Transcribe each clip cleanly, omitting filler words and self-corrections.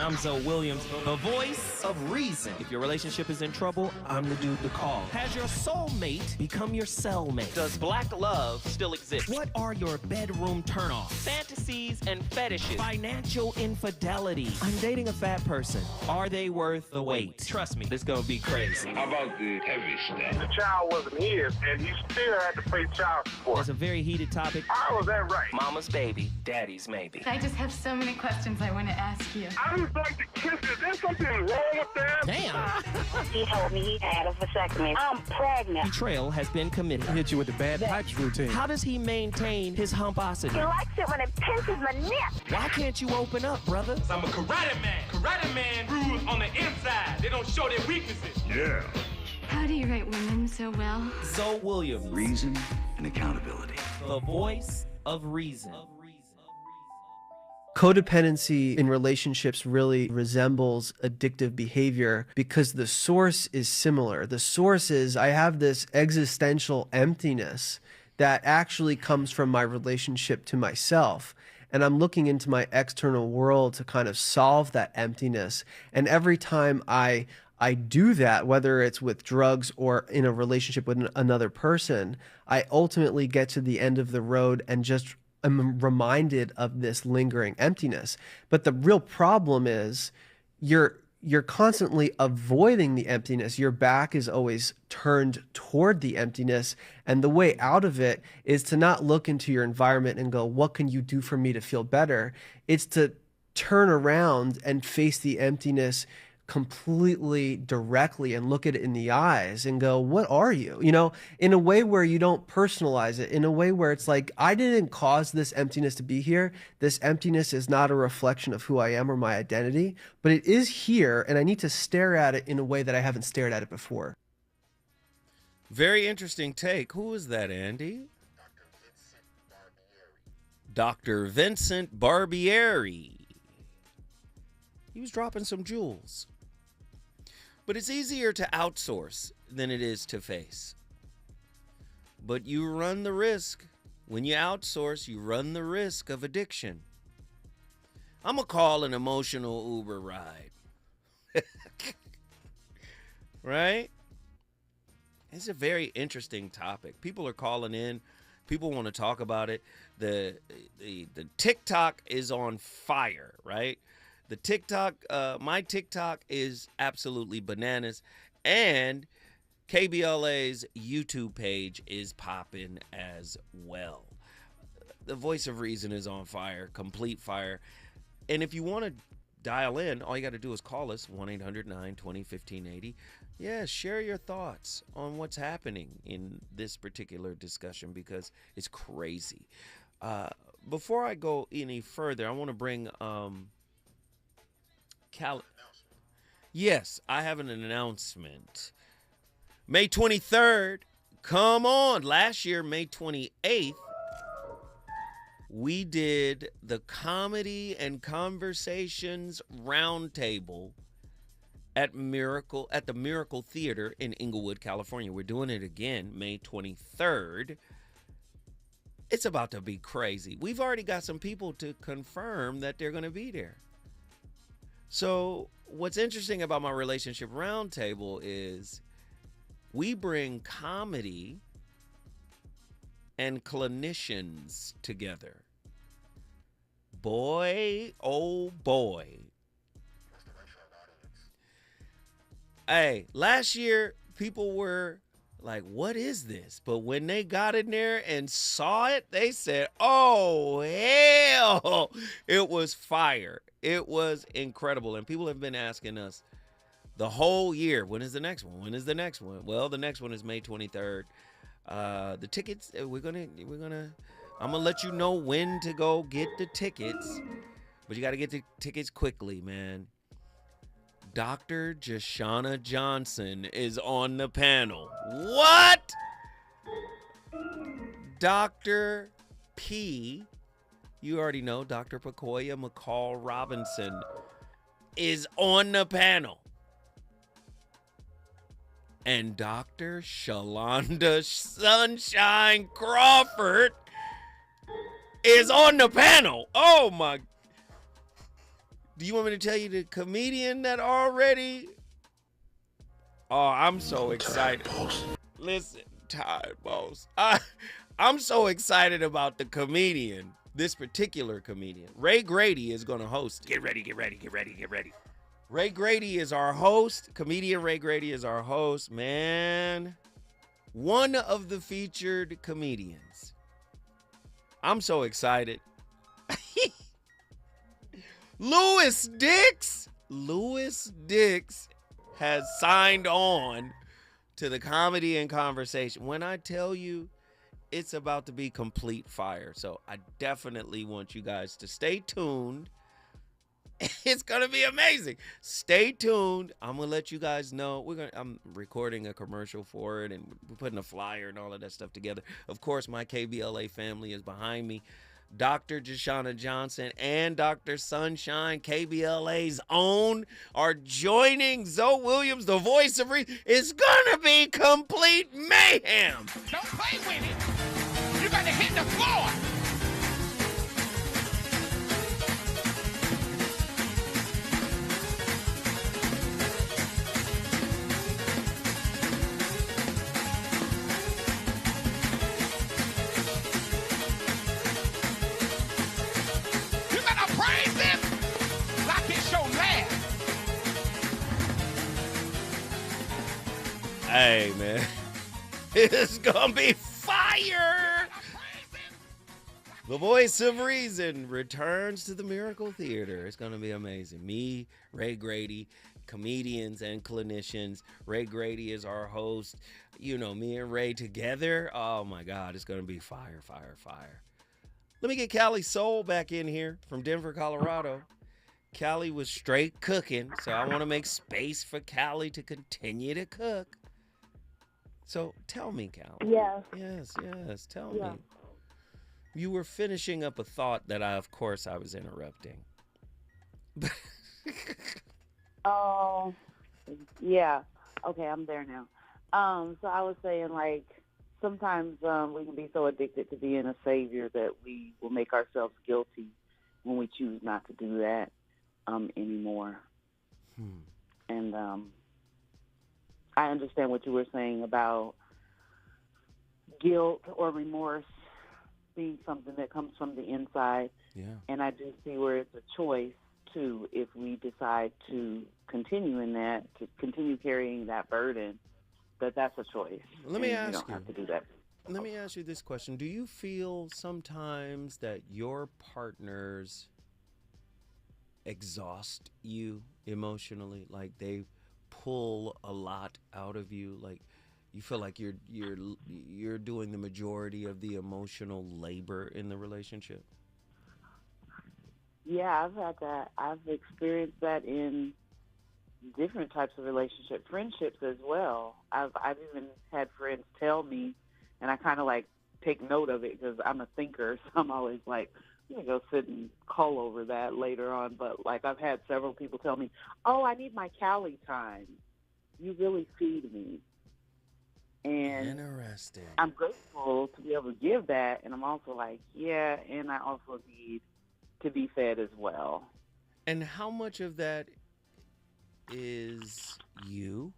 I'm Zoe Williams, the voice of reason. If your relationship is in trouble, I'm the dude to call. Has your soulmate become your cellmate? Does black love still exist? What are your bedroom turnoffs? Fantasies and fetishes. Financial infidelity. I'm dating a fat person. Are they worth the wait? Trust me, this gonna be crazy. How about the heavy stuff? The child wasn't his, and he still had to pay child support. It's a very heated topic. How was that right? Mama's baby, daddy's maybe. I just have so many questions I want to ask you. I just like to kiss it. There's something wrong with that. Damn. He told me he had a vasectomy. I'm pregnant. Betrayal has been committed. Hit you with the bad pipes routine. How does he maintain his humposity? He likes it when it pinches my nip. Why can't you open up, brother? I'm a karate man. Karate man rules on the inside. They don't show their weaknesses. Yeah. How do you write women so well? Zoe Williams, Reason and accountability. the voice of reason. Codependency in relationships really resembles addictive behavior because the source is similar. The source is I have this existential emptiness that actually comes from my relationship to myself. And I'm looking into my external world to kind of solve that emptiness. And every time I do that, whether it's with drugs or in a relationship with another person, I ultimately get to the end of the road and just I'm reminded of this lingering emptiness. But the real problem is you're constantly avoiding the emptiness. Your back is always turned toward the emptiness. And the way out of it is to not look into your environment and go, what can you do for me to feel better? It's to turn around and face the emptiness completely directly and look at it in the eyes and go, what are you? You know, in a way where you don't personalize it, in a way where it's like, I didn't cause this emptiness to be here. This emptiness is not a reflection of who I am or my identity, but it is here and I need to stare at it in a way that I haven't stared at it before. Very interesting take. Who is that, Andy? Dr. Vincent Barbieri. He was dropping some jewels. But it's easier to outsource than it is to face. But you run the risk. When you outsource, you run the risk of addiction. I'm going to call an emotional Uber ride. Right? It's a very interesting topic. People are calling in. People want to talk about it. The TikTok is on fire, right? The TikTok, my TikTok is absolutely bananas. And KBLA's YouTube page is popping as well. The voice of reason is on fire, complete fire. And if you want to dial in, all you got to do is call us, 1-800-920-1580. Yeah, share your thoughts on what's happening in this particular discussion because it's crazy. Before I go any further, I want to bring... Yes, I have an announcement. May 23rd, come on. Last year, May 28th, we did the Comedy and Conversations Roundtable at the Miracle Theater in Inglewood, California. We're doing it again, May 23rd. It's about to be crazy. We've already got some people to confirm that they're going to be there. So what's interesting about my relationship roundtable is we bring comedy and clinicians together. Boy, oh boy. Hey, last year people were like, what is this? But when they got in there and saw it, they said, oh, hell, it was fire. It was incredible. And people have been asking us the whole year, when is the next one? When is the next one? Well, the next one is May 23rd. The tickets, I'm going to let you know when to go get the tickets, but you got to get the tickets quickly, man. Dr. Jashana Johnson is on the panel. What? Dr. P, you already know, Dr. Pacoya McCall Robinson is on the panel. And Dr. Shalonda Sunshine Crawford is on the panel. Oh my. Do you want me to tell you the comedian that already? Oh, I'm so excited. Listen, Tired Boss. I'm so excited about the comedian, this particular comedian. Ray Grady is going to host it. Get ready, get ready, get ready, get ready. Ray Grady is our host. Comedian Ray Grady is our host. Man, one of the featured comedians. I'm so excited. Louis Dix has signed on to the Comedy and Conversation. When I tell you, it's about to be complete fire. So I definitely want you guys to stay tuned. It's gonna be amazing. Stay tuned. I'm gonna let you guys know. I'm recording a commercial for it, and we're putting a flyer and all of that stuff together. Of course, my KBLA family is behind me. Dr. Jashana Johnson and Dr. Sunshine, KBLA's own, are joining Zoe Williams, the voice of reason. It's gonna be complete mayhem. Don't play with it. You gotta hit the floor. You gotta praise him like it's your last. Hey, man. It's gonna be fire. The voice of reason returns to the Miracle Theater. It's gonna be amazing. Me, Ray Grady, comedians and clinicians. Ray Grady is our host. You know, me and Ray together. Oh my God, it's gonna be fire, fire, fire. Let me get Callie Soul back in here from Denver, Colorado. Callie was straight cooking, so I want to make space for Callie to continue to cook. So tell me, Callie. Yes. Yes, tell Yeah. me. You were finishing up a thought that of course, I was interrupting. Oh, yeah. Okay, I'm there now. So I was saying, like, sometimes we can be so addicted to being a savior that we will make ourselves guilty when we choose not to do that anymore. And I understand what you were saying about guilt or remorse being something that comes from the inside. Yeah. And I do see where it's a choice, too, if we decide to continue in that, to continue carrying that burden, that's a choice. Let me ask you. don't you. have to do that. Let me ask you this question. Do you feel sometimes that your partners exhaust you emotionally? Like they pull a lot out of you? Like you feel like you're doing the majority of the emotional labor in the relationship? Yeah, I've had that. I've experienced that in different types of relationships, friendships as well. I've even had friends tell me, and I kind of like take note of it because I'm a thinker, so I'm always like, I'm going to go sit and cull over that later on. But like I've had several people tell me, oh, I need my Cali time. You really feed me. And Interesting. I'm grateful to be able to give that, and I'm also like, yeah, and I also need to be fed as well. And how much of that is you?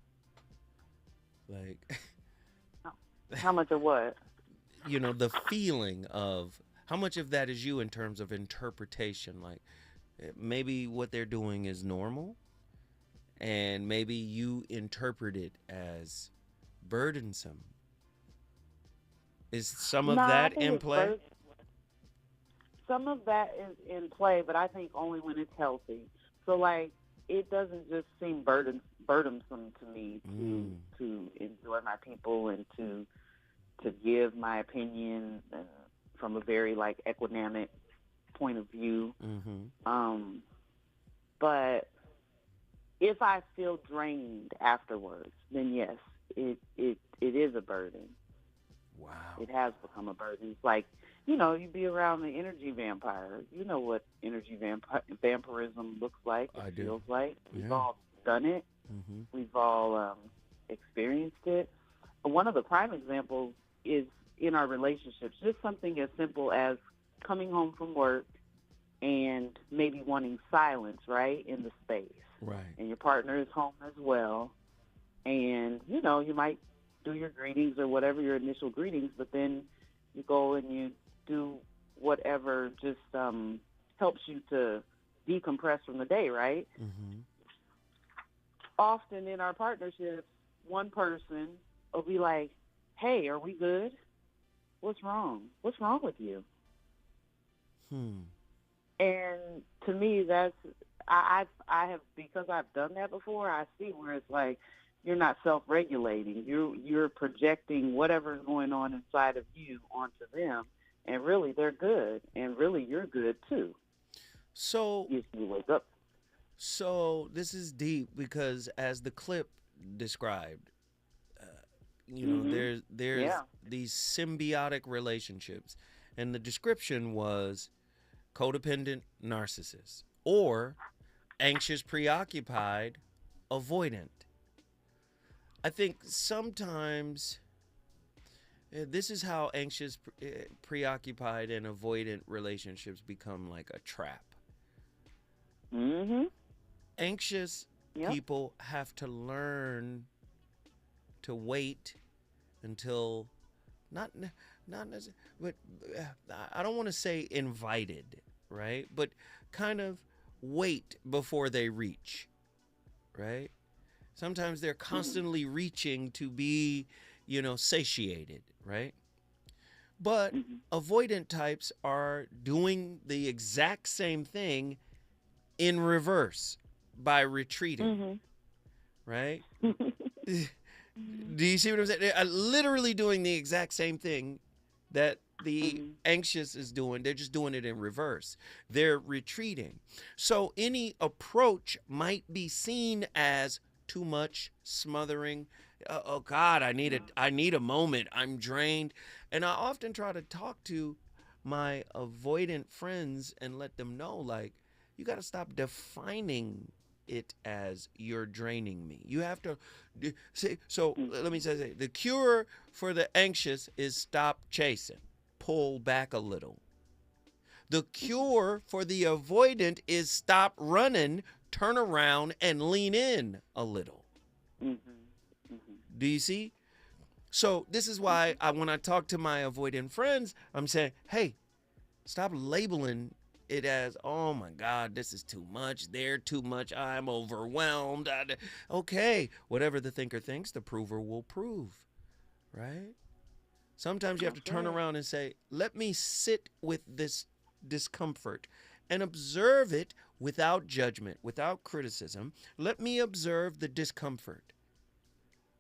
Like, How much of what? you know, the feeling of how much of that is you in terms of interpretation? Like, maybe what they're doing is normal, and maybe you interpret it as burdensome. Is some of that in play? Some of that is in play, but I think only when it's healthy. So, like, it doesn't just seem burdensome to me to enjoy my people and to give my opinion from a very, like, equanimous point of view. But if I feel drained afterwards, then yes, it is a burden. Wow. It has become a burden. It's like, you know, you be around the energy vampire. You know what energy vampirism looks like, feels like. We've all done it. We've all experienced it. One of the prime examples is in our relationships, just something as simple as coming home from work and maybe wanting silence, right, in the space. Right. And your partner is home as well. And, you know, you might do your greetings or whatever, your initial greetings, but then you go and you do whatever just helps you to decompress from the day, right? Mm-hmm. Often in our partnerships, one person will be like, hey, are we good? What's wrong? What's wrong with you? And to me, that's, I have, because I've done that before, I see where it's like, you're not self-regulating. You're projecting whatever's going on inside of you onto them, and really they're good, and really you're good too. So if you wake up. So this is deep because, as the clip described, you know, there's these symbiotic relationships, and the description was codependent narcissist or anxious, preoccupied, avoidant. I think sometimes this is how anxious, preoccupied, and avoidant relationships become like a trap. Anxious people have to learn to wait until not necessarily, but I don't want to say invited, right? But kind of wait before they reach, right? Sometimes they're constantly reaching to be, you know, satiated, right? But avoidant types are doing the exact same thing in reverse by retreating, right? Do you see what I'm saying? They're literally doing the exact same thing that the anxious is doing. They're just doing it in reverse. They're retreating. So any approach might be seen as too much, smothering. Oh God, I need a moment. I'm drained. And I often try to talk to my avoidant friends and let them know, like, you got to stop defining it as you're draining me. You have to say, so let me say, the cure for the anxious is stop chasing, pull back a little. The cure for the avoidant is stop running, turn around, and lean in a little. Do you see? So this is why when I talk to my avoidant friends, I'm saying, hey, stop labeling it as, oh my God, this is too much, they're too much, I'm overwhelmed. Okay, whatever the thinker thinks, the prover will prove, right? Sometimes you have to turn around and say, let me sit with this discomfort and observe it without judgment, without criticism. Let me observe the discomfort.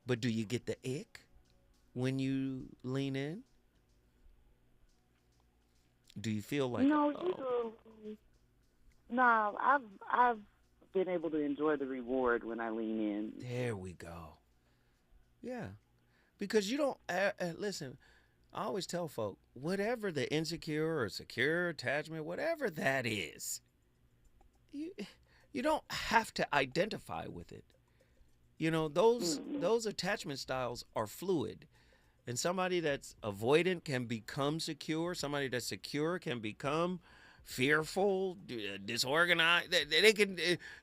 But do you get the ick when you lean in? Do you feel like, no, you do. No, I've been able to enjoy the reward when I lean in. There we go. Yeah, because you don't listen. I always tell folk, whatever the insecure or secure attachment, whatever that is, you don't have to identify with it. You know, those attachment styles are fluid. And somebody that's avoidant can become secure. Somebody that's secure can become fearful, disorganized.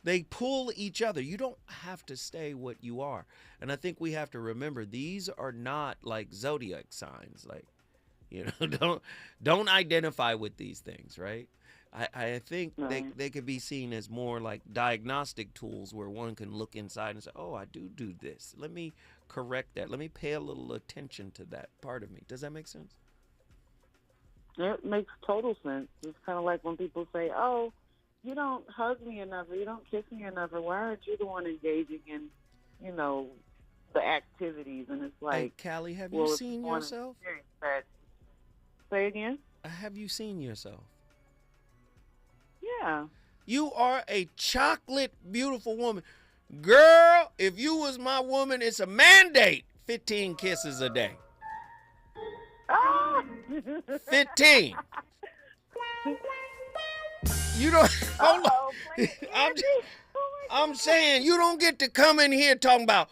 They pull each other. You don't have to stay what you are. And I think we have to remember these are not like zodiac signs. Like, you know, don't identify with these things, right? I think they could be seen as more like diagnostic tools where one can look inside and say, oh, I do this. Let me correct that. Let me pay a little attention to that part of me. Does that make sense? It makes total sense. It's kind of like when people say, oh, you don't hug me enough or you don't kiss me enough or why aren't you the one engaging in, you know, the activities? And it's like, hey, Callie, have you seen yourself? Say again? Have you seen yourself? Yeah. You are a chocolate, beautiful woman. Girl, if you was my woman, it's a mandate. 15 kisses a day. 15. You don't, hold on. I'm saying you don't get to come in here talking about,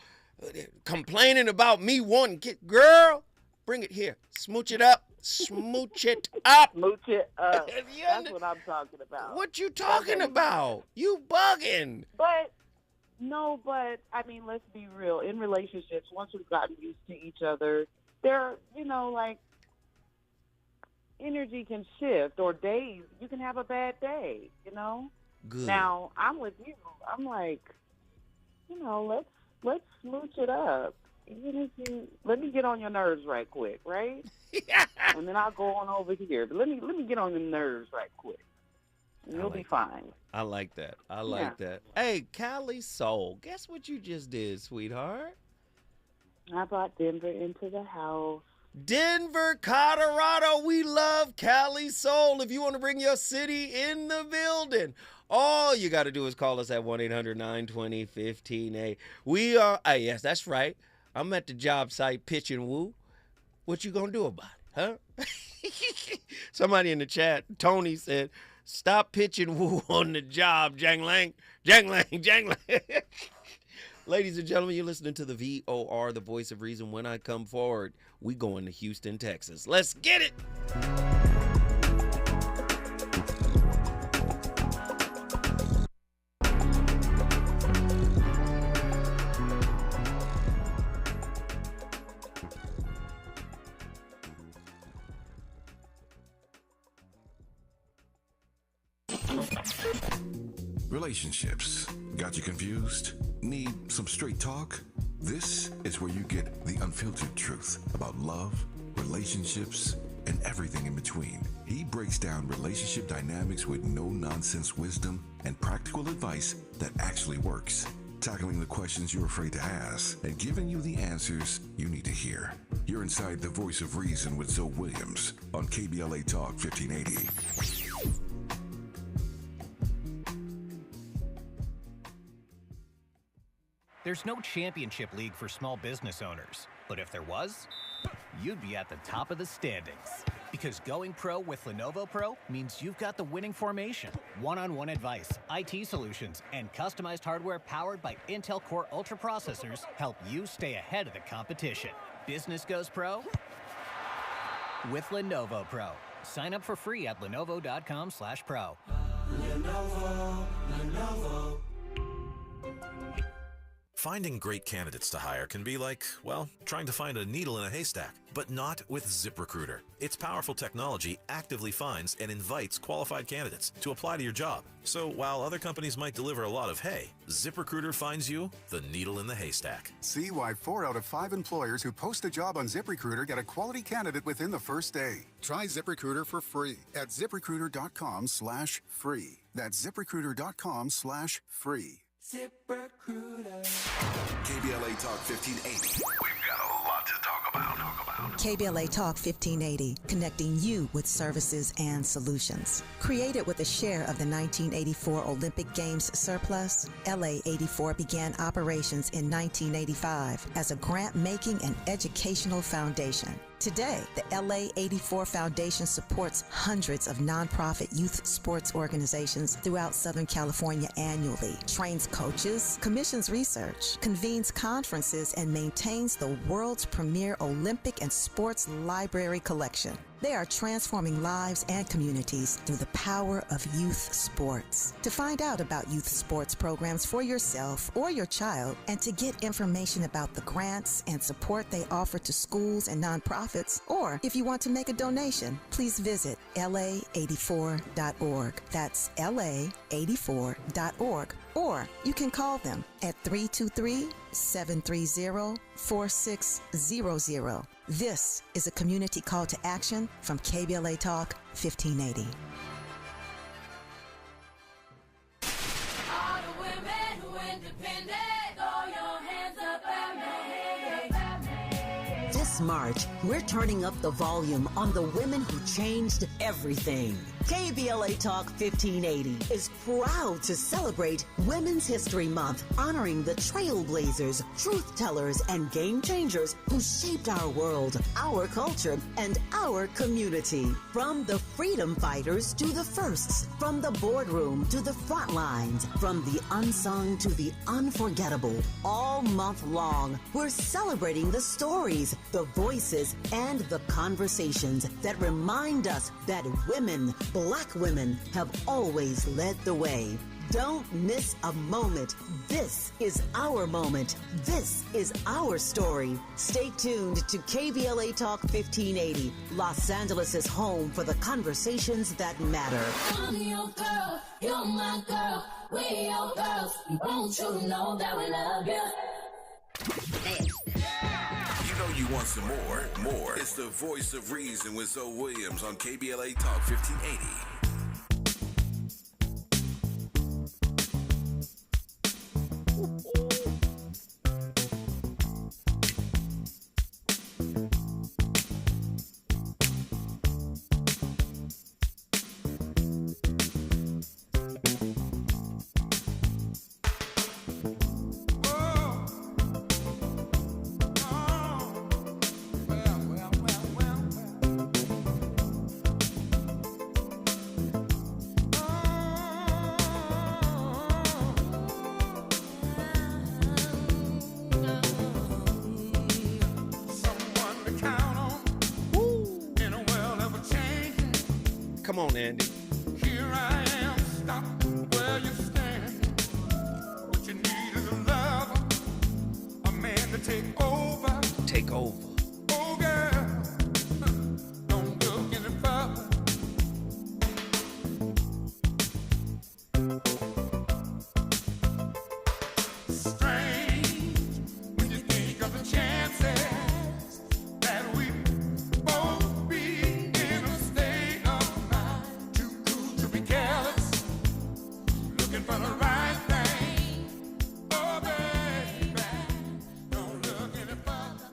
complaining about me wanting kiss. Girl, bring it here. Smooch it up. Smooch it up. Smooch it up. Yeah, That's what I'm talking about. What you talking about? You bugging. But I mean, let's be real. In relationships, once we've gotten used to each other, there, like energy can shift, or days. You can have a bad day, Good. Now, I'm with you. I'm like, let's smooch it up. Even if let me get on your nerves right quick, right? And then I'll go on over here. But let me get on your nerves right quick. And you'll be fine. I like that. I like that. Hey, Cali Soul, guess what you just did, sweetheart? I brought Denver into the house. Denver, Colorado. We love Cali Soul. If you want to bring your city in the building, all you got to do is call us at 1-800-920-15A. We are, yes, that's right. I'm at the job site pitching woo. What you gonna do about it, huh? Somebody in the chat, Tony, said, stop pitching woo on the job, jang-lang, jang-lang, jang-lang. Ladies and gentlemen, you're listening to the VOR, the voice of reason. When I come forward, we going to Houston, Texas. Let's get it. Relationships. Got you confused? Need some straight talk? This is where you get the unfiltered truth about love, relationships, and everything in between. He breaks down relationship dynamics with no-nonsense wisdom and practical advice that actually works. Tackling the questions you're afraid to ask and giving you the answers you need to hear. You're inside the voice of reason with Zoe Williams on KBLA Talk 1580. There's no championship league for small business owners, but if there was, you'd be at the top of the standings. Because going pro with Lenovo Pro means you've got the winning formation. One-on-one advice, IT solutions, and customized hardware powered by Intel Core Ultra processors help you stay ahead of the competition. Business goes pro with Lenovo Pro. Sign up for free at lenovo.com/pro. Lenovo. Finding great candidates to hire can be like, well, trying to find a needle in a haystack, but not with ZipRecruiter. Its powerful technology actively finds and invites qualified candidates to apply to your job. So while other companies might deliver a lot of hay, ZipRecruiter finds you the needle in the haystack. See why 4 out of 5 employers who post a job on ZipRecruiter get a quality candidate within the first day. Try ZipRecruiter for free at ZipRecruiter.com/free. That's ZipRecruiter.com/free. ZipRecruiter. KBLA Talk 1580. We've got a lot to talk about. KBLA Talk 1580, connecting you with services and solutions. Created with a share of the 1984 Olympic Games surplus, LA 84 began operations in 1985 as a grant-making and educational foundation. Today, the LA 84 Foundation supports hundreds of nonprofit youth sports organizations throughout Southern California annually, trains coaches, commissions research, convenes conferences, and maintains the world's premier Olympic and sports library collection. They are transforming lives and communities through the power of youth sports. To find out about youth sports programs for yourself or your child, and to get information about the grants and support they offer to schools and nonprofits, or if you want to make a donation, please visit la84.org. That's la84.org. Or you can call them at 323-730-4600. This is a community call to action from KBLA Talk 1580. All the women who independent, throw your hands up at me. This March, we're turning up the volume on the women who changed everything. KBLA Talk 1580 is proud to celebrate Women's History Month, honoring the trailblazers, truth tellers, and game changers who shaped our world, our culture, and our community. From the freedom fighters to the firsts, from the boardroom to the front lines, from the unsung to the unforgettable. All month long, we're celebrating the stories, the voices, and the conversations that remind us that women, Black women, have always led the way. Don't miss a moment. This is our moment. This is our story. Stay tuned to KBLA Talk 1580, Los Angeles' home for the conversations that matter. I'm your girl, you're my girl, we're your girls. Won't you know that we love you? You know you want some more. It's the voice of reason with Zoe Williams on KBLA Talk 1580. Come on, Andy. Here I am, stop where you stand. What you need is a lover, a man to take over. Take over. Oh, girl, don't look any further. Strange when you think of the chances that we both be in a state of mind. Too cool to be careless, looking for the right thing. Oh, baby, don't look any further.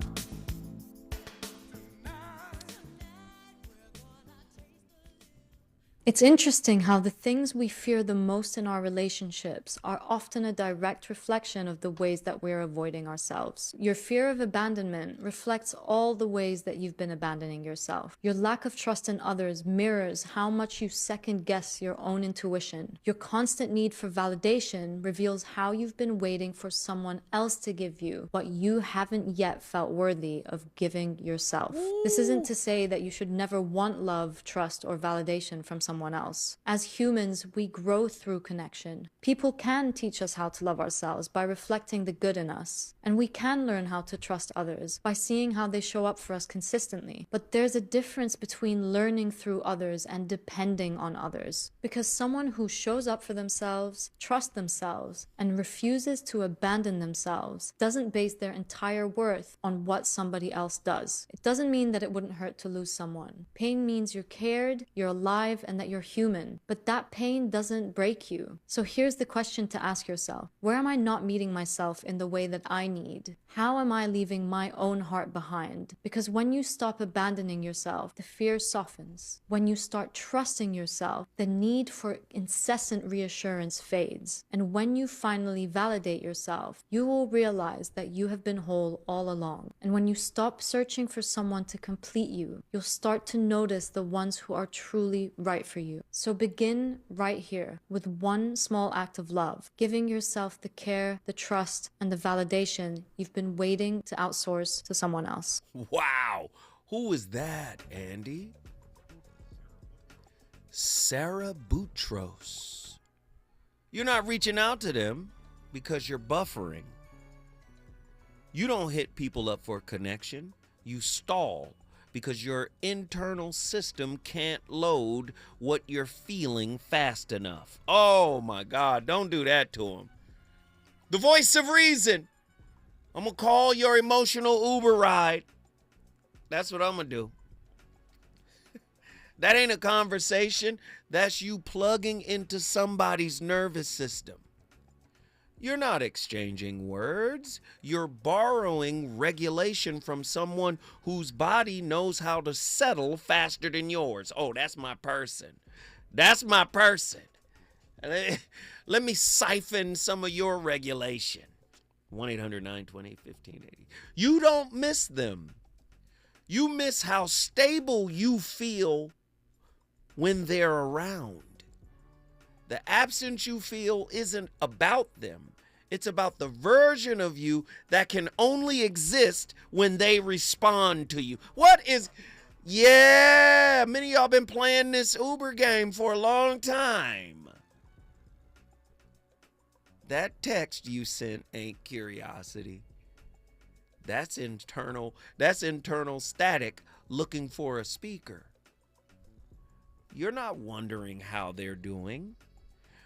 It's interesting how the things we fear the most in our relationships are often a direct reflection of the ways that we're avoiding ourselves. Your fear of abandonment reflects all the ways that you've been abandoning yourself. Your lack of trust in others mirrors how much you second guess your own intuition. Your constant need for validation reveals how you've been waiting for someone else to give you what you haven't yet felt worthy of giving yourself. This isn't to say that you should never want love, trust, or validation from someone else. As humans, we grow through connection. People can teach us how to love ourselves by reflecting the good in us, and we can learn how to trust others by seeing how they show up for us consistently. But there's a difference between learning through others and depending on others, because someone who shows up for themselves, trusts themselves, and refuses to abandon themselves doesn't base their entire worth on what somebody else does. It doesn't mean that it wouldn't hurt to lose someone. Pain means you're cared, you're alive, and that you're human. But that pain doesn't break you. So here's the question to ask yourself. Where am I not meeting myself in the way that I need? How am I leaving my own heart behind? Because when you stop abandoning yourself, the fear softens. When you start trusting yourself, the need for incessant reassurance fades. And when you finally validate yourself, you will realize that you have been whole all along. And when you stop searching for someone to complete you, you'll start to notice the ones who are truly right for you. So begin right here with one small act of love, giving yourself the care, the trust, and the validation you've been waiting to outsource to someone else. Wow. Who is that, Andy? Sarah Boutros. You're not reaching out to them because you're buffering. You don't hit people up for connection. You stall because your internal system can't load what you're feeling fast enough. Oh my God, don't do that to them. The voice of reason. I'm gonna call your emotional Uber ride. That's what I'm gonna do. That ain't a conversation. That's you plugging into somebody's nervous system. You're not exchanging words. You're borrowing regulation from someone whose body knows how to settle faster than yours. Oh, that's my person. That's my person. Let me siphon some of your regulation. 1-800-920-1580. You don't miss them. You miss how stable you feel when they're around. The absence you feel isn't about them. It's about the version of you that can only exist when they respond to you. Yeah, many of y'all been playing this Uber game for a long time. That text you sent ain't curiosity. That's internal static looking for a speaker. You're not wondering how they're doing.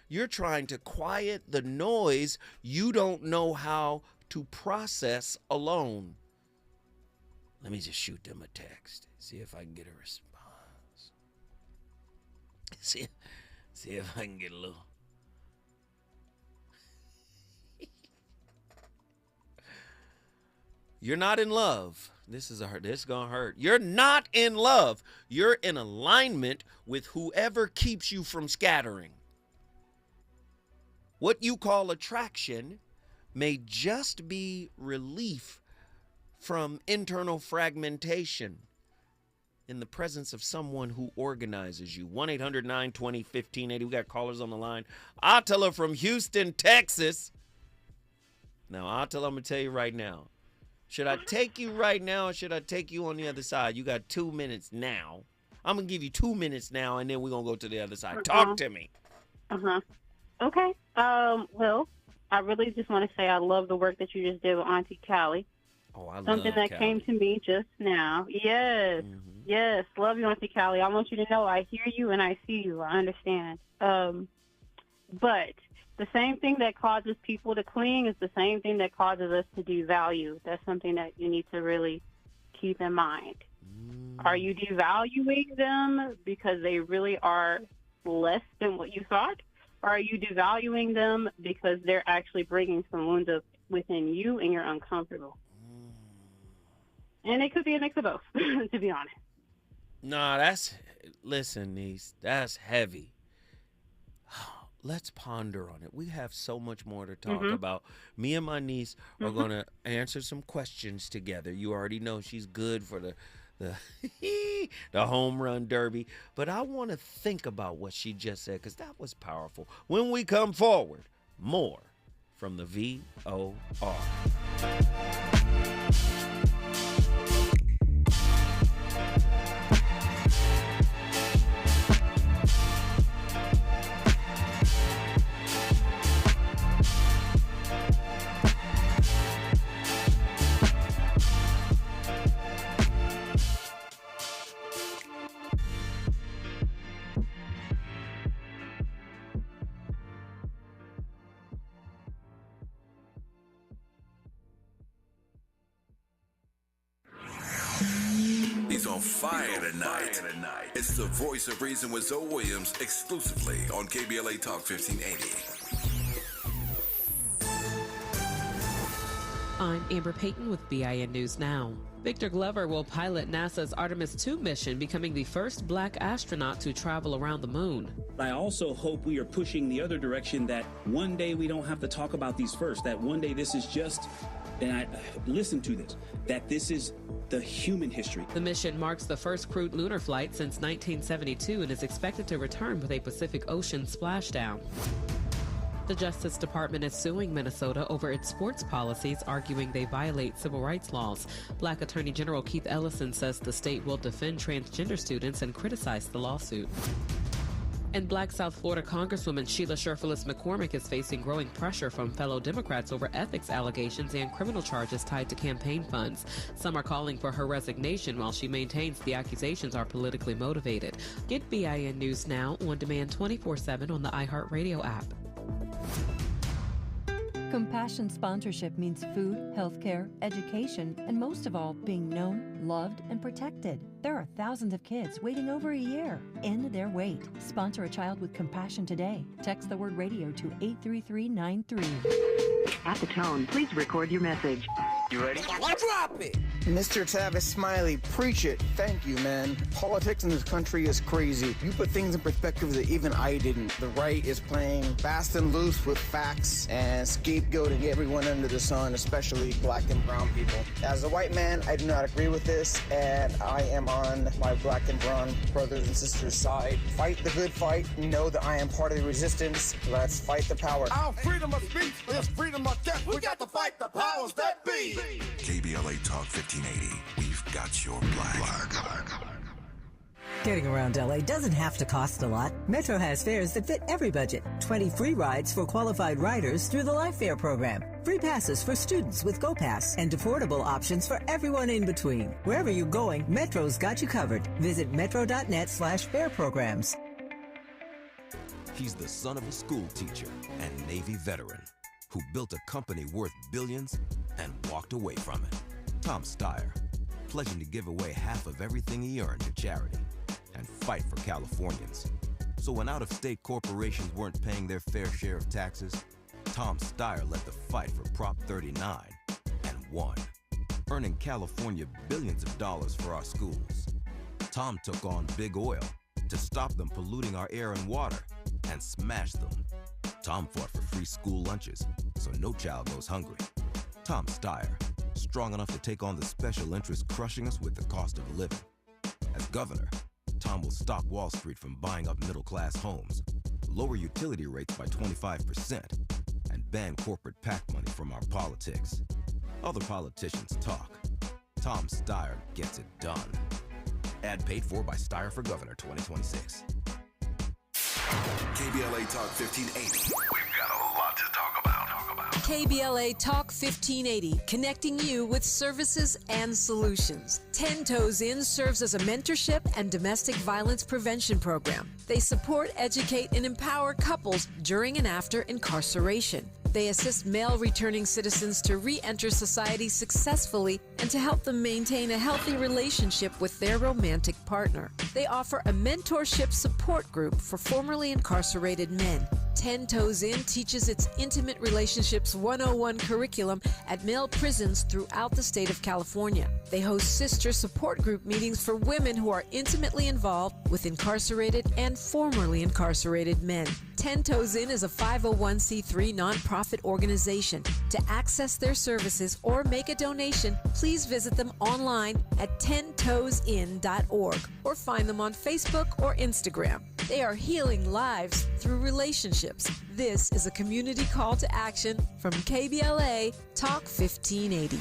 You're trying to quiet the noise you don't know how to process alone. Let me just shoot them a text. See if I can get a response. See if I can get a little. You're not in love. This is gonna hurt. You're not in love. You're in alignment with whoever keeps you from scattering. What you call attraction may just be relief from internal fragmentation in the presence of someone who organizes you. 1-800-920-1580. We got callers on the line. Attila from Houston, Texas. Now, Attila, I'm going to tell you right now. Should I take you right now or should I take you on the other side? You got 2 minutes now. I'm going to give you 2 minutes now, and then we're going to go to the other side. Talk to me. Okay. Well, I really just want to say I love the work that you just did with Auntie Callie. Oh, I love Something that Callie. came to me just now. Yes. Yes. Love you, Auntie Callie. I want you to know I hear you and I see you. I understand. But the same thing that causes people to cling is the same thing that causes us to devalue. That's something that you need to really keep in mind. Are you devaluing them because they really are less than what you thought? Or are you devaluing them because they're actually bringing some wounds up within you and you're uncomfortable? And it could be a mix of both, to be honest. Nah, listen, niece, that's heavy. Let's ponder on it. We have so much more to talk about. Me and my niece are going to answer some questions together. You already know she's good for the home run derby. But I want to think about what she just said because that was powerful. When we come forward, more from the VOR. He's on fire tonight. It's the Voice of Reason with Zoe Williams exclusively on KBLA Talk 1580. I'm Amber Payton with BIN News Now. Victor Glover will pilot NASA's Artemis II mission, becoming the first black astronaut to travel around the moon. I also hope we are pushing the other direction, that one day we don't have to talk about these first, that one day this is just, and I listen to this, that this is the human history. The mission marks the first crewed lunar flight since 1972 and is expected to return with a Pacific Ocean splashdown. The Justice Department is suing Minnesota over its sports policies, arguing they violate civil rights laws. Black Attorney General Keith Ellison says the state will defend transgender students and criticize the lawsuit. And Black South Florida Congresswoman Sheila Sherfilis McCormick is facing growing pressure from fellow Democrats over ethics allegations and criminal charges tied to campaign funds. Some are calling for her resignation, while she maintains the accusations are politically motivated. Get BIN News Now on demand 24/7 on the iHeartRadio app. Compassion sponsorship means food, healthcare, education, and most of all, being known, loved, and protected. There are thousands of kids waiting over a year. End their wait. Sponsor a child with compassion today. Text the word radio to 83393. At the tone, please record your message. You ready? Drop it! Mr. Tavis Smiley, preach it. Thank you, man. Politics in this country is crazy. You put things in perspective that even I didn't. The right is playing fast and loose with facts and scapegoating everyone under the sun, especially black and brown people. As a white man, I do not agree with this, and I am on my black and brown brothers and sisters' side. Fight the good fight. Know that I am part of the resistance. Let's fight the power. Our freedom of speech is freedom of death. We got to fight the powers that be. KBLA Talk 1580. We've got your black. Getting around LA doesn't have to cost a lot. Metro has fares that fit every budget. 20 free rides for qualified riders through the Life Fare program. Free passes for students with GoPass and affordable options for everyone in between. Wherever you're going, Metro's got you covered. Visit metro.net/fare programs. He's the son of a school teacher and Navy veteran who built a company worth billions and walked away from it. Tom Steyer, pledging to give away half of everything he earned to charity and fight for Californians. So when out-of-state corporations weren't paying their fair share of taxes, Tom Steyer led the fight for Prop 39 and won, earning California billions of dollars for our schools. Tom took on big oil to stop them polluting our air and water and smash them. Tom fought for free school lunches so no child goes hungry. Tom Steyer, strong enough to take on the special interests crushing us with the cost of living. As governor, Tom will stop Wall Street from buying up middle-class homes, lower utility rates by 25%, and ban corporate PAC money from our politics. Other politicians talk. Tom Steyer gets it done. Ad paid for by Steyer for Governor 2026. KBLA Talk 1580. We've got a lot to talk about. KBLA Talk 1580, connecting you with services and solutions. 10 Toes In serves as a mentorship and domestic violence prevention program. They support, educate, and empower couples during and after incarceration. They assist male returning citizens to re-enter society successfully and to help them maintain a healthy relationship with their romantic partner. They offer a mentorship support group for formerly incarcerated men. 10 Toes In teaches its Intimate Relationships 101 curriculum at male prisons throughout the state of California. They host sister support group meetings for women who are intimately involved with incarcerated and formerly incarcerated men. 10 Toes In is a 501c3 nonprofit organization. To access their services or make a donation, please visit them online at 10toesin.org or find them on Facebook or Instagram. They are healing lives through relationships. This is a community call to action from KBLA Talk 1580.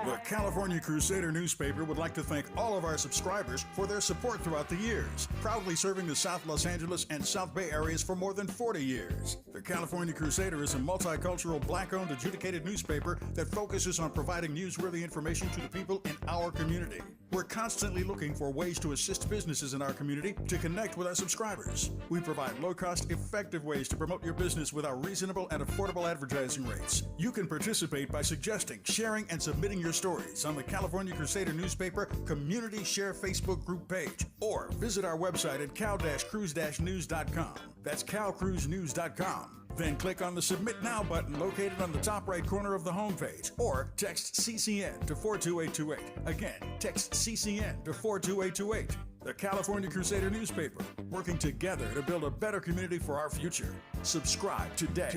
The California Crusader newspaper would like to thank all of our subscribers for their support throughout the years, proudly serving the South Los Angeles and South Bay areas for more than 40 years. The California Crusader is a multicultural, black-owned, adjudicated newspaper that focuses on providing newsworthy information to the people in our community. We're constantly looking for ways to assist businesses in our community to connect with our subscribers. We provide low-cost, effective ways to promote your business with our reasonable and affordable advertising rates. You can participate by suggesting, sharing, and submitting your stories on the California Crusader newspaper Community Share Facebook group page, or visit our website at cal-cruise-news.com. That's calcruisenews.com. Then click on the Submit Now button located on the top right corner of the homepage, or text CCN to 42828. Again, text CCN to 42828. The California Crusader newspaper, working together to build a better community for our future. Subscribe today.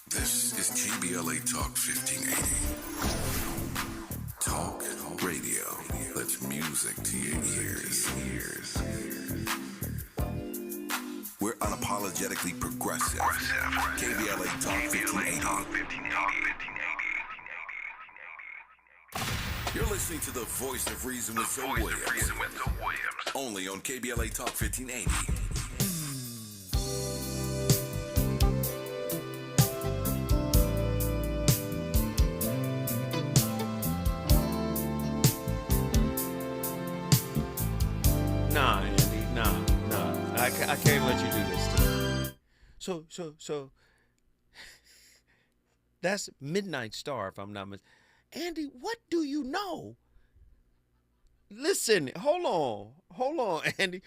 This is KBLA Talk 1580. Talk radio. That's music to your ears. We're unapologetically progressive. KBLA Talk 1580. You're listening to the voice of reason with Zoe Williams. Only on KBLA Talk 1580. Nah, Andy, nah. I can't let you do this to me. So, that's Midnight Star, if I'm not mistaken. Andy, what do you know Listen, hold on, Andy.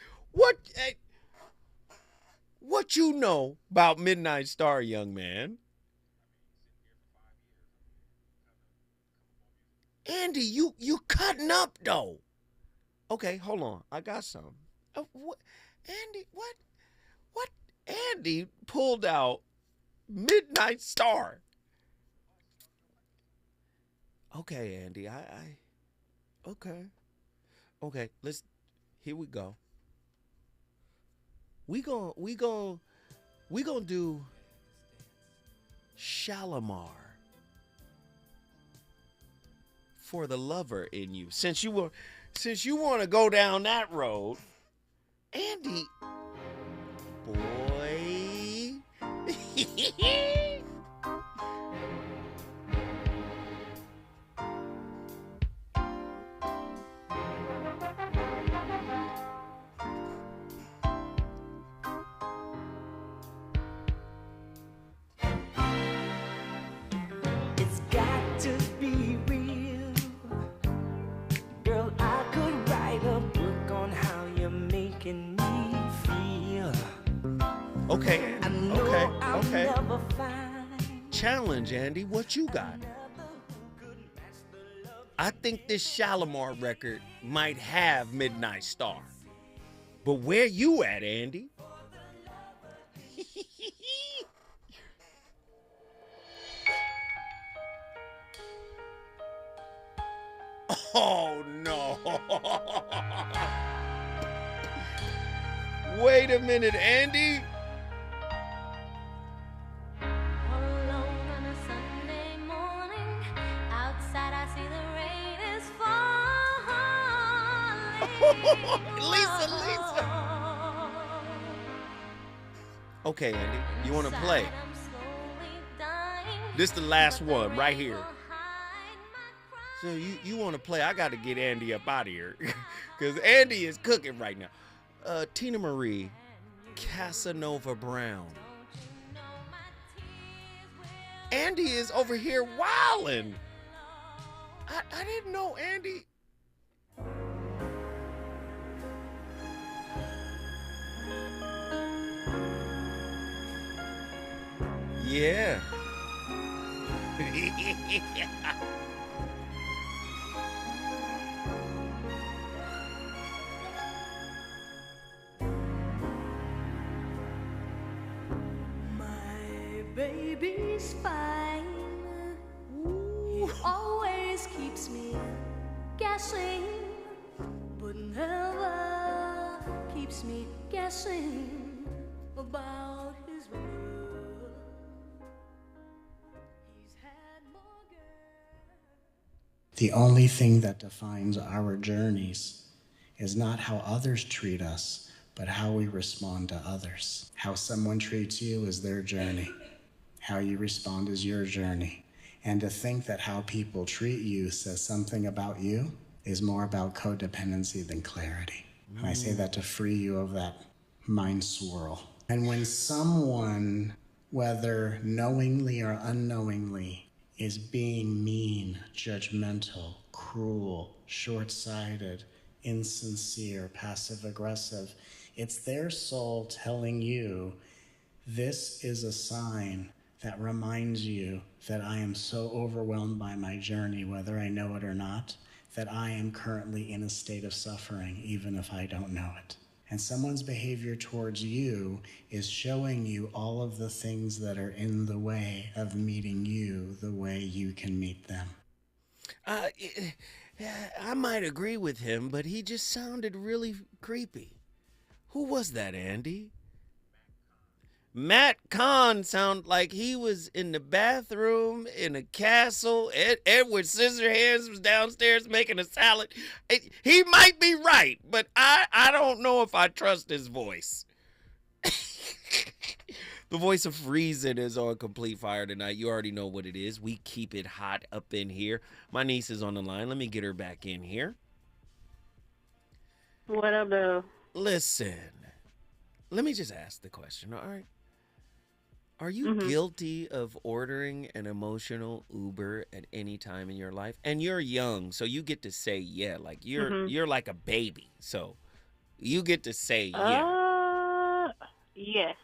What you know about Midnight Star, young man? Andy, you cutting up though. Okay, hold on. I got some. Andy, what? Andy pulled out Midnight Star. Okay, Andy. Okay. Here we go. We gonna do Shalimar for the lover in you. Since you want to go down that road, Andy, boy. It's got to be real. Girl, I could write a book on how you're making me feel. Okay. Challenge, Andy. What you got? I think this Shalimar record might have Midnight Star. But where you at, Andy? Oh, no. Wait a minute, Andy. Lisa. Okay, Andy, you want to play? This the last one right here. So you want to play? I got to get Andy up out of here because Andy is cooking right now. Tina Marie, Casanova Brown. Andy is over here wilding. I didn't know Andy. Yeah. My baby's fine. He always keeps me guessing, but never keeps me guessing about his love. The only thing that defines our journeys is not how others treat us, but how we respond to others. How someone treats you is their journey. How you respond is your journey. And to think that how people treat you says something about you is more about codependency than clarity. And I say that to free you of that mind swirl. And when someone, whether knowingly or unknowingly, is being mean, judgmental, cruel, short-sighted, insincere, passive-aggressive, it's their soul telling you, this is a sign that reminds you that I am so overwhelmed by my journey, whether I know it or not, that I am currently in a state of suffering, even if I don't know it. And someone's behavior towards you is showing you all of the things that are in the way of meeting you the way you can meet them. I might agree with him, but he just sounded really creepy. Who was that, Andy? Matt Kahn sounded like he was in the bathroom in a castle. Edward Scissorhands was downstairs making a salad. He might be right, but I don't know if I trust his voice. The voice of Reason is on Complete Fire tonight. You already know what it is. We keep it hot up in here. My niece is on the line. Let me get her back in here. What up, though? Listen, let me just ask the question, all right? Are you guilty of ordering an emotional Uber at any time in your life? And you're young, so you get to say yeah. Like you're like a baby, so you get to say yeah. Yes.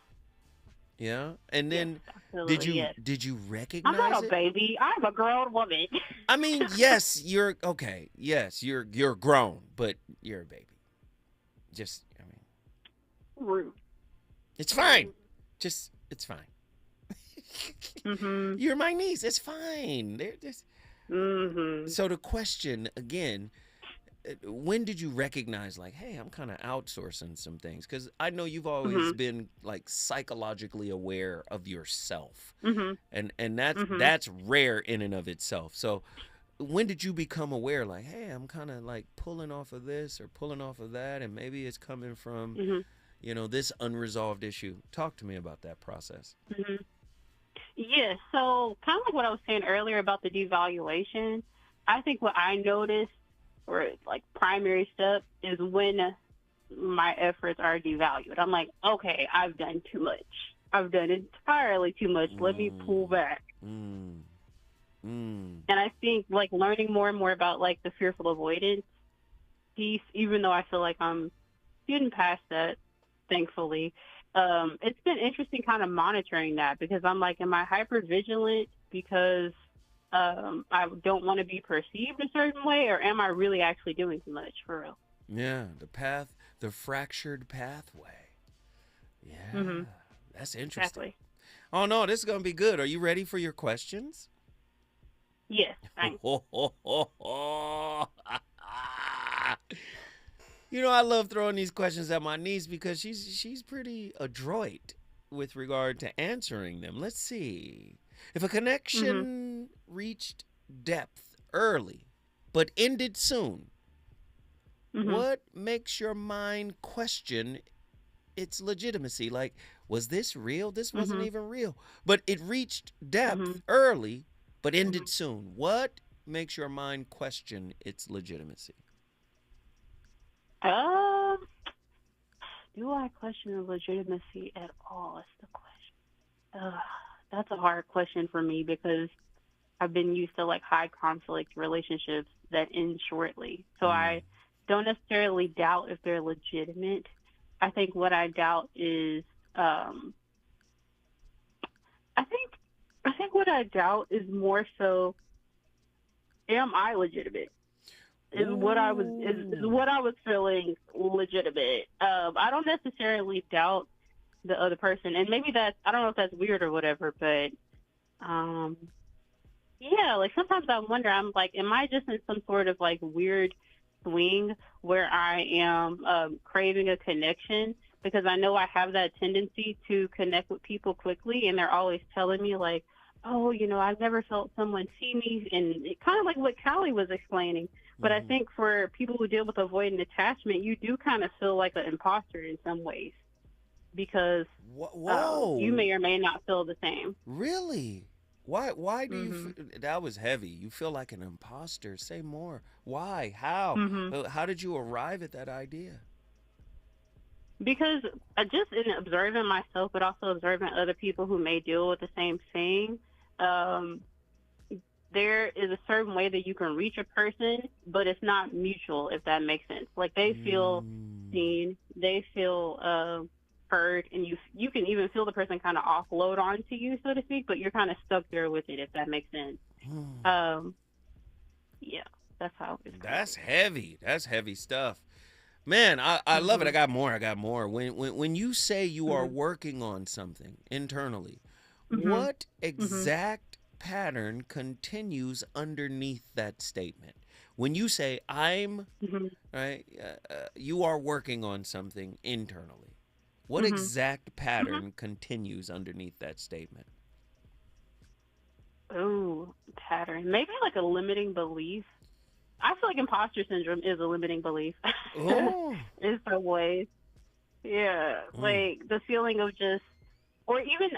Yeah. And then Absolutely, did you I'm recognize not a it? baby. I'm a grown woman. I mean, yes, you're okay. Yes, you're grown, but you're a baby. Just I mean, Rude. it's fine. Just it's fine. You're my niece. It's fine. They're just... So the question again, when did you recognize like, hey, I'm kind of outsourcing some things? Because I know you've always been like psychologically aware of yourself, and that's rare in and of itself. So when did you become aware like, hey, I'm kind of like pulling off of this or pulling off of that, and maybe it's coming from this unresolved issue? Talk to me about that process. Yeah, so kind of like what I was saying earlier about the devaluation, I think what I noticed, or like primary step, is when my efforts are devalued. I'm like, okay, I've done too much. I've done entirely too much. Let me pull back. And I think like learning more and more about like the fearful avoidance piece, even though I feel like I'm getting past that, thankfully, it's been interesting kind of monitoring that, because I'm like, am I hyper vigilant because I don't want to be perceived a certain way, or am I really actually doing too much for real? Yeah, the fractured pathway. Yeah, that's interesting. Exactly. Oh no, this is gonna be good. Are you ready for your questions? Yes. Thanks. You know, I love throwing these questions at my niece because she's pretty adroit with regard to answering them. Let's see. If a connection reached depth early but ended soon, what makes your mind question its legitimacy? Like, was this real? This wasn't even real. But it reached depth early but ended soon. What makes your mind question its legitimacy? Do I question the legitimacy at all? That's the question. That's a hard question for me, because I've been used to like high conflict relationships that end shortly. So I don't necessarily doubt if they're legitimate. I think what I doubt is, I think what I doubt is more so, am I legitimate? Is what I was feeling legitimate. I don't necessarily doubt the other person, and maybe that's, I don't know if that's weird or whatever, but yeah, like sometimes I wonder, I'm like, am I just in some sort of like weird swing where I am craving a connection, because I know I have that tendency to connect with people quickly, and they're always telling me like, oh, I've never felt someone see me, and it kind of like what Callie was explaining. But I think for people who deal with avoidant attachment, you do kind of feel like an imposter in some ways, because you may or may not feel the same. Really? Why do you that was heavy. You feel like an imposter. Say more. Why? How? How did you arrive at that idea? Because just in observing myself, but also observing other people who may deal with the same thing, there is a certain way that you can reach a person, but it's not mutual, if that makes sense. Like they feel seen, they feel heard, and you can even feel the person kind of offload onto you, so to speak, but you're kind of stuck there with it, if that makes sense. Yeah, that's how it's. That's heavy. That's heavy stuff. Man, I love it. I got more. When you say you are working on something internally, what exact pattern continues underneath that statement? When you say I'm right, you are working on something internally. What exact pattern continues underneath that statement? Oh, pattern. Maybe like a limiting belief. I feel like imposter syndrome is a limiting belief in some ways. Yeah, like the feeling of just, or even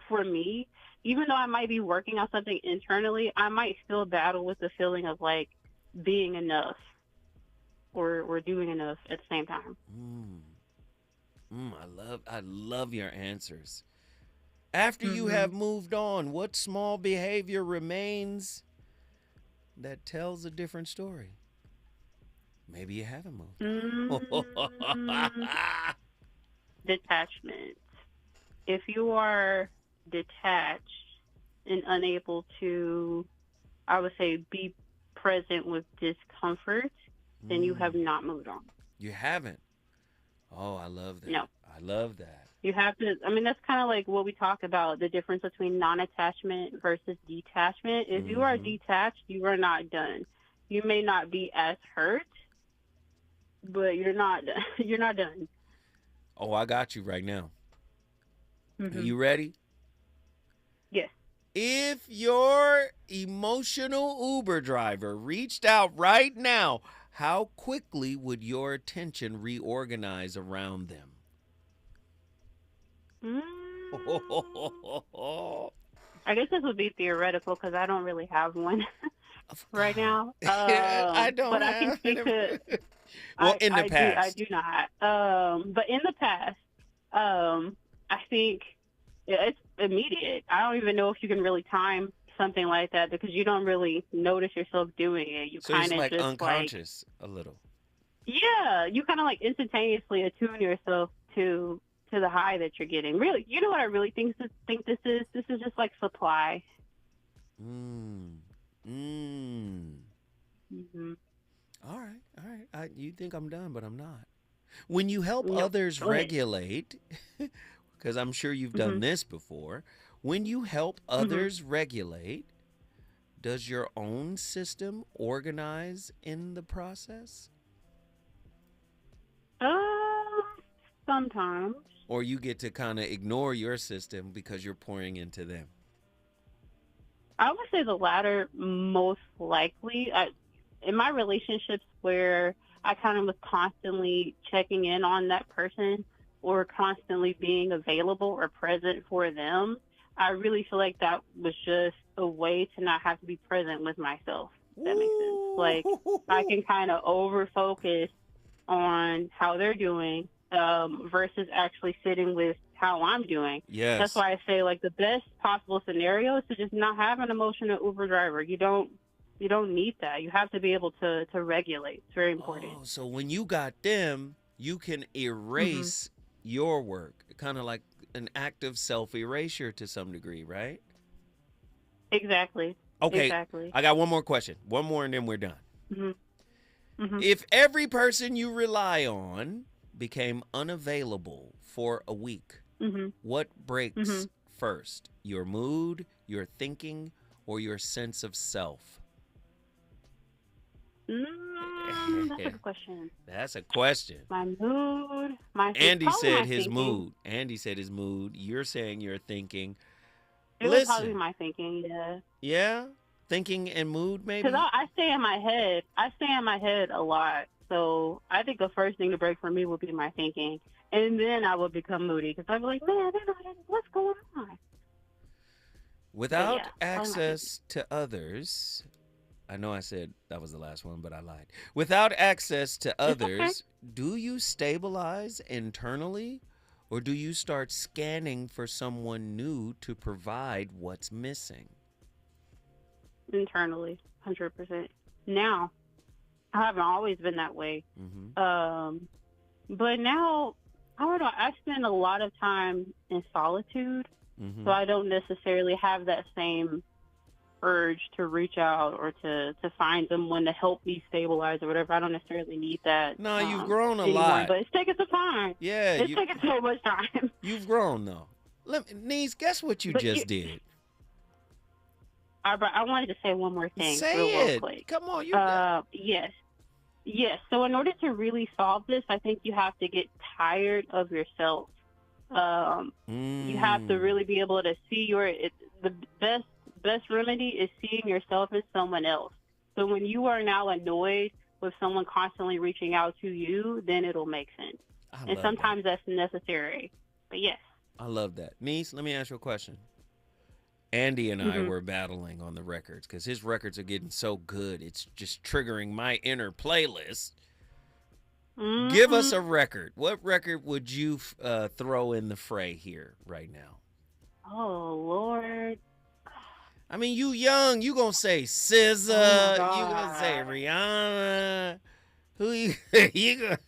for me, even though I might be working on something internally, I might still battle with the feeling of like being enough or doing enough at the same time. I love your answers. After you have moved on, what small behavior remains that tells a different story? Maybe you haven't moved on. Detachment. If you are detached and unable to, I would say, be present with discomfort, then you have not moved on. You haven't? Oh, I love that. No. I love that. You have to, I mean, that's kind of like what we talk about, the difference between non-attachment versus detachment. If you are detached, you are not done. You may not be as hurt, but you're not you're not done. Oh, I got you right now. Are you ready? Yes. If your emotional Uber driver reached out right now, how quickly would your attention reorganize around them? I guess this would be theoretical because I don't really have one right now. I don't but have I can speak to. Well, in the past. I do not. But in the past, I think it's immediate. I don't even know if you can really time something like that because you don't really notice yourself doing it. You So kind it's of like just unconscious a little. Yeah, you kind of like instantaneously attune yourself to the high that you're getting. Really, you know what I really think this is? This is just like supply. All right. You think I'm done, but I'm not. When you help Nope. others Go ahead. regulate, because I'm sure you've done this before, when you help others regulate, does your own system organize in the process? Sometimes. Or you get to kind of ignore your system because you're pouring into them? I would say the latter most likely. In my relationships where I kind of was constantly checking in on that person or constantly being available or present for them, I really feel like that was just a way to not have to be present with myself. If that makes sense. Like, I can kind of over-focus on how they're doing versus actually sitting with how I'm doing. Yes. That's why I say, like, the best possible scenario is to just not have an emotional Uber driver. You don't need that. You have to be able to regulate. It's very important. Oh, so when you got them, you can erase your work, kind of like an act of self-erasure to some degree, right? Exactly. Okay, Exactly. I got one more question. One more and then we're done. Mm-hmm. If every person you rely on became unavailable for a week, what breaks first? Your mood, your thinking, or your sense of self? That's a good question. That's a question. My mood, Andy probably said my his thinking. mood. Andy said his mood. You're saying your thinking. It Listen. was probably my thinking, yeah. Yeah? Thinking and mood, maybe? Because I stay in my head. I stay in my head a lot. So I think the first thing to break for me would be my thinking. And then I would become moody because I'd be like, man, what's going on? Without yeah, probably my access to others, I know I said that was the last one, but I lied. Without access to others, do you stabilize internally, or do you start scanning for someone new to provide what's missing? Internally, 100%. Now, I haven't always been that way. But now, I don't know, I spend a lot of time in solitude, so I don't necessarily have that same urge to reach out or to find someone to help me stabilize or whatever. I don't necessarily need that. No, you've grown a anymore, lot. But it's taking some time. Yeah. It's taking so much time. You've grown, though. Niece, guess what you But just did? I wanted to say one more thing. Say real it. quick. Come on. Yes. So in order to really solve this, I think you have to get tired of yourself. You have to really be able to see the best remedy is seeing yourself as someone else. So when you are now annoyed with someone constantly reaching out to you, then it'll make sense. And sometimes that's necessary. But yes. I love that. Niece, let me ask you a question. Andy and I were battling on the records because his records are getting so good. It's just triggering my inner playlist. Give us a record. What record would you throw in the fray here right now? Oh, Lord. I mean, you young. You gonna say SZA. Oh, You gonna say God. Rihanna. Who you, you gonna...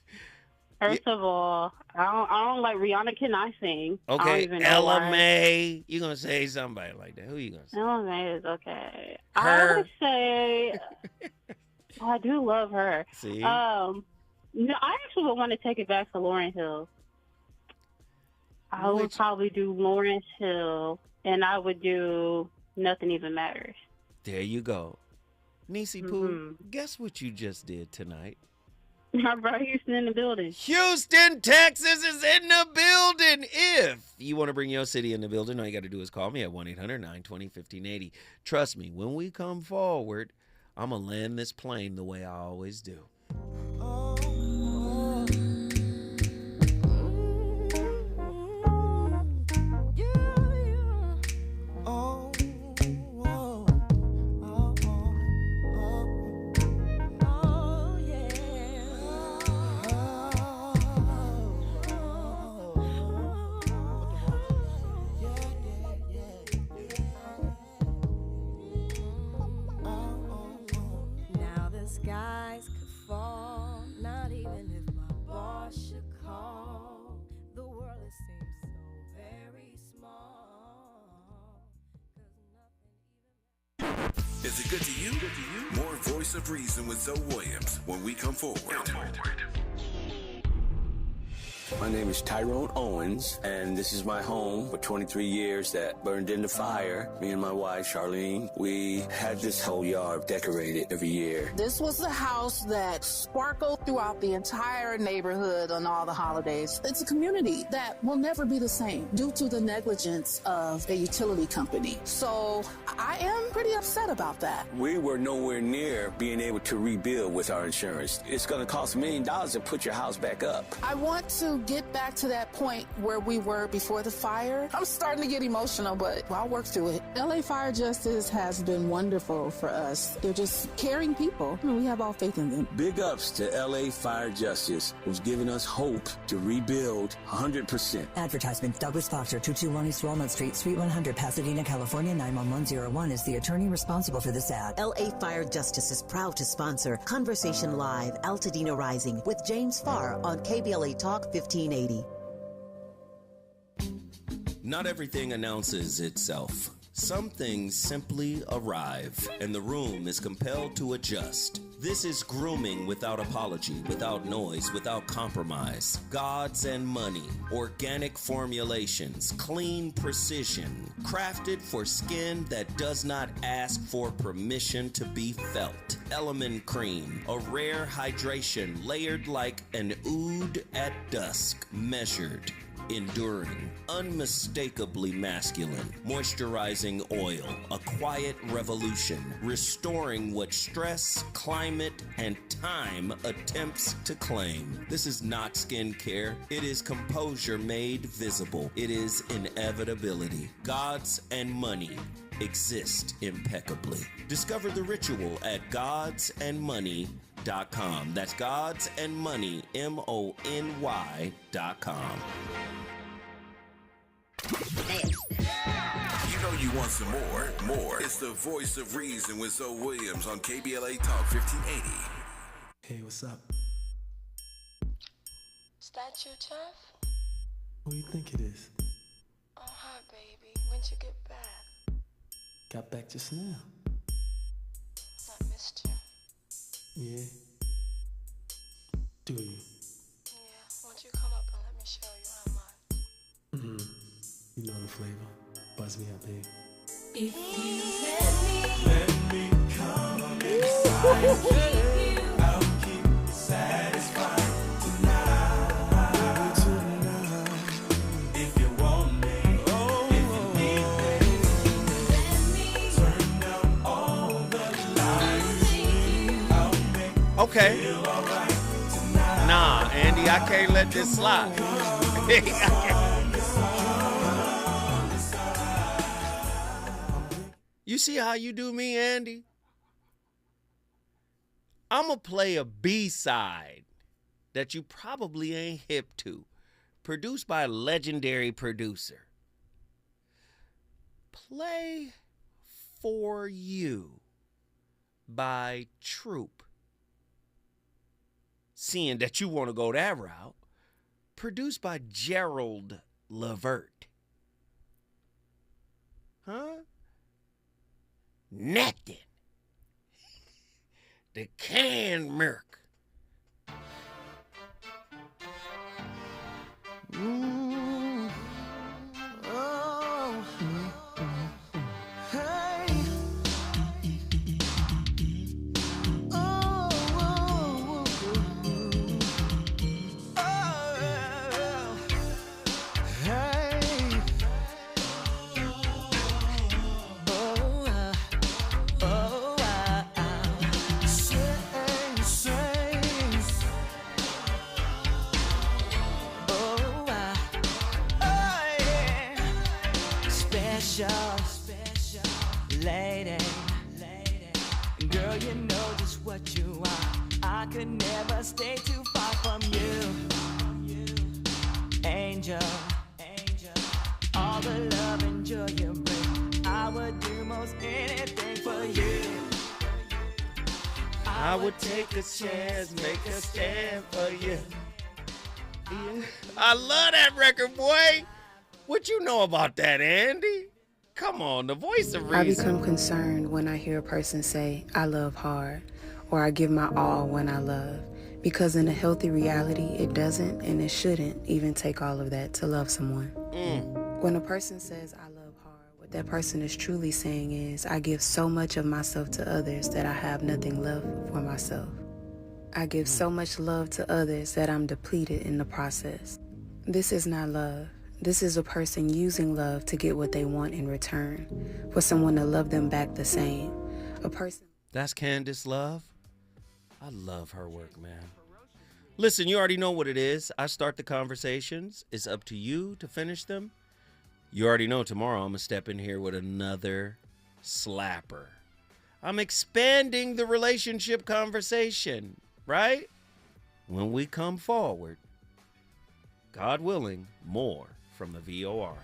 First of all, I don't like Rihanna. Can I sing? I don't Okay, even know Ella why. May. You gonna say somebody like that. Who you gonna say? Ella May is okay. Her. I would say, oh, I do love her. See? No, I actually would want to take it back to Lauryn Hill. I would probably do Lauryn Hill, and I would do Nothing Even Matters. There you go. Niecy Pooh, guess what you just did tonight? I brought Houston in the building. Houston, Texas is in the building. If you want to bring your city in the building, all you got to do is call me at 1-800-920-1580. Trust me, when we come forward, I'm going to land this plane the way I always do. Now the skies could fall, not even if my boss should call. The world it seems so very small. Is it good to you? More Voice of Reason with Zoe Williams when we come forward. My name is Tyrone Owens, and this is my home for 23 years that burned in the fire. Me and my wife, Charlene, we had this whole yard decorated every year. This was the house that sparkled throughout the entire neighborhood on all the holidays. It's a community that will never be the same due to the negligence of a utility company. So I am pretty upset about that. We were nowhere near being able to rebuild with our insurance. It's going to cost $1 million to put your house back up. I want to get back to that point where we were before the fire. I'm starting to get emotional, but I'll work through it. LA Fire Justice has been wonderful for us. They're just caring people. We have all faith in them. Big ups to LA Fire Justice, who's given us hope to rebuild 100%. Advertisement. Douglas Foster, 221 East Walnut Street, Suite 100, Pasadena, California, 91101 is the attorney responsible for this ad. LA Fire Justice is proud to sponsor Conversation Live, Altadena Rising with James Farr on KBLA Talk 1580. Not everything announces itself. Some things simply arrive, and the room is compelled to adjust. This is grooming without apology, without noise, without compromise. Gods and money, organic formulations, clean precision, crafted for skin that does not ask for permission to be felt. Element Cream, a rare hydration layered like an oud at dusk, measured, enduring, unmistakably masculine, moisturizing oil, a quiet revolution, restoring what stress, climate, and time attempts to claim. This is not skincare. It is composure made visible. It is inevitability. Gods and money exist impeccably. Discover the ritual at godsandmoney.com. That's godsandmoney, MONY.com. You know you want some more. It's the Voice of Reason with Zoe Williams on KBLA Talk 1580. Hey, what's up? Is that you, Jeff? Who you think it is? Oh, hi, baby. When'd you get back? Got back just now. I missed you. Yeah. Do you? Yeah, won't you come up and let me show you how much? Mm-hmm. You know the flavor. Buzz me up, babe. If you let me come inside, I'll keep you satisfied tonight. If you want me, if you need me, turn down all the lights. I'll make Okay. you feel alright tonight. Nah, Andy, I can't let this slide. You see how you do me, Andy? I'm going to play a B-side that you probably ain't hip to, produced by a legendary producer. Play For You by Troop. Seeing that you want to go that route, produced by Gerald Levert. Huh? Nothing. The Can Merc. Oh. Hey. Oh. Hey. Special lady, girl, you know just what you are. I could never stay too far from you. Angel, all the love and joy you bring, I would do most anything for you. I would take a chance, make a stand for you. I love that record, boy. What you know about that, Andy? Come on, the voice of I reason. become concerned when I hear a person say, I love hard, or I give my all when I love. Because in a healthy reality, it doesn't and it shouldn't even take all of that to love someone. When a person says, I love hard, what that person is truly saying is, I give so much of myself to others that I have nothing left for myself. I give so much love to others that I'm depleted in the process. This is not love. This is a person using love to get what they want in return, for someone to love them back the same. A person. That's Candace Love. I love her work, man. Listen, you already know what it is. I start the conversations. It's up to you to finish them. You already know tomorrow I'm going to step in here with another slapper. I'm expanding the relationship conversation, right? When we come forward, God willing, more from the VOR.